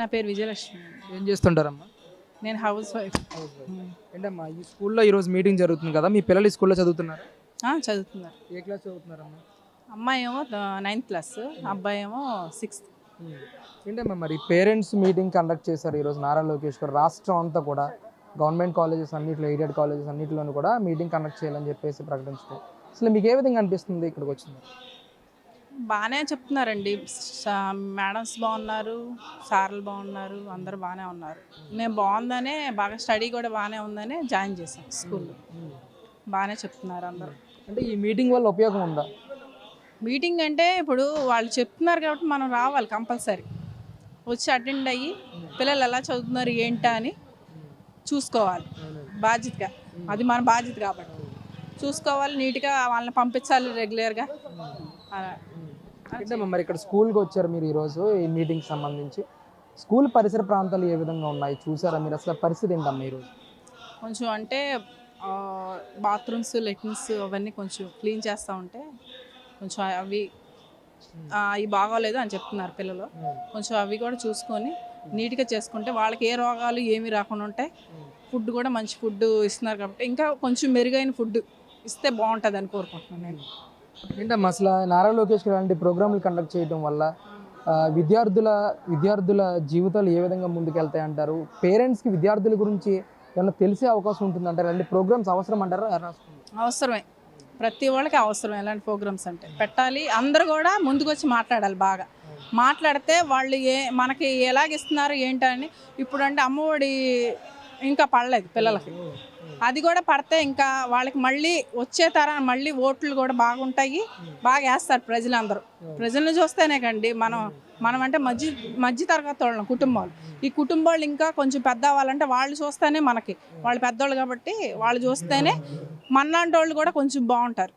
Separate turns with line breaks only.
నా పేరు విజయలక్ష్మి.
ఏం చేస్తుంటారమ్మా?
నేను హౌస్ వైఫ్.
ఏంటమ్మా ఈ స్కూల్లో ఈరోజు మీటింగ్ జరుగుతుంది కదా, మీ పిల్లలు ఈ స్కూల్లో చదువుతున్నారు?
చదువుతున్నారు.
ఏ క్లాస్ చదువుతున్నారమ్మా?
అమ్మాయి ఏమో 9th క్లాస్, అబ్బాయి ఏమో 6th.
ఏంటమ్మా మరి పేరెంట్స్ మీటింగ్ కండక్ట్ చేశారు ఈరోజు నారా లోకేష్ గారు. రాష్ట్రం అంతా కూడా గవర్నమెంట్ కాలేజెస్ అన్నింటిలో, ఎయిడెడ్ కాలేజెస్ అన్నింటిలోనూ కూడా మీటింగ్ కండక్ట్ చేయాలని చెప్పేసి ప్రకటించడం, అసలు మీకు ఏ విధంగా అనిపిస్తుంది ఇక్కడికి వచ్చింది?
బాగానే చెప్తున్నారండి. మేడమ్స్ బాగున్నారు, సార్లు బాగున్నారు, అందరూ బాగానే ఉన్నారు. మేము బాగుందనే, బాగా స్టడీ కూడా బాగానే ఉందనే జాయిన్ చేసాం స్కూల్లో. బాగానే చెప్తున్నారు అందరూ.
అంటే ఈ మీటింగ్ వల్ల ఉపయోగం ఉందా?
మీటింగ్ అంటే ఇప్పుడు వాళ్ళు చెప్తున్నారు కాబట్టి మనం రావాలి కంపల్సరీ. వచ్చి అటెండ్ అయ్యి పిల్లలు ఎలా చదువుతున్నారు ఏంటా అని చూసుకోవాలి బాధ్యతగా. అది మన బాధ్యత కాబట్టి చూసుకోవాలి, నీట్గా వాళ్ళని పంపించాలి రెగ్యులర్గా.
ఏంటమ్మా మరి ఇక్కడ స్కూల్కి వచ్చారు మీరు ఈరోజు ఈ మీటింగ్కి సంబంధించి, స్కూల్ పరిసర ప్రాంతాలు ఏ విధంగా ఉన్నాయి చూసారా మీరు? అసలు పరిస్థితి ఏంటమ్మా ఈరోజు?
కొంచెం అంటే బాత్రూమ్స్, లెట్రిన్స్ అవన్నీ కొంచెం క్లీన్ చేస్తూ ఉంటే కొంచెం అవి బాగోలేదు అని చెప్తున్నారు పిల్లలు. కొంచెం అవి కూడా చూసుకొని నీట్గా చేసుకుంటే వాళ్ళకి ఏ రోగాలు ఏమీ రాకుండా ఉంటాయి. ఫుడ్ కూడా మంచి ఫుడ్ ఇస్తున్నారు కాబట్టి ఇంకా కొంచెం మెరుగైన ఫుడ్ ఇస్తే బాగుంటుంది అని కోరుకుంటున్నాను నేను.
ఏంటమ్మా అసలు నారా లోకేష్ గారు అలాంటి ప్రోగ్రాంలు కండక్ట్ చేయడం వల్ల విద్యార్థుల జీవితాలు ఏ విధంగా ముందుకెళ్తాయి అంటారు? పేరెంట్స్కి విద్యార్థుల గురించి ఏమన్నా తెలిసే అవకాశం ఉంటుంది అంటారు? అలాంటి ప్రోగ్రామ్స్ అవసరం అంటారా?
అవసరమే, ప్రతి వాళ్ళకి అవసరం. ఎలాంటి ప్రోగ్రామ్స్ అంటే పెట్టాలి, అందరూ కూడా ముందుకు వచ్చి మాట్లాడాలి. బాగా మాట్లాడితే వాళ్ళు మనకి ఎలాగిస్తున్నారు ఏంటని. ఇప్పుడు అంటే అమ్మఒడి ఇంకా పడలేదు పిల్లలకి, అది కూడా పడితే ఇంకా వాళ్ళకి మళ్ళీ వచ్చే తరం మళ్ళీ ఓట్లు కూడా బాగుంటాయి, బాగా వేస్తారు ప్రజలందరూ. ప్రజలను చూస్తేనే కండి మనం అంటే మధ్య తరగతి వాళ్ళం, కుటుంబాలు. ఈ కుటుంబాలు ఇంకా కొంచెం పెద్ద అవ్వాలంటే వాళ్ళు చూస్తేనే మనకి, వాళ్ళు పెద్దోళ్ళు కాబట్టి వాళ్ళు చూస్తేనే మనలాంటి వాళ్ళు కూడా కొంచెం బాగుంటారు.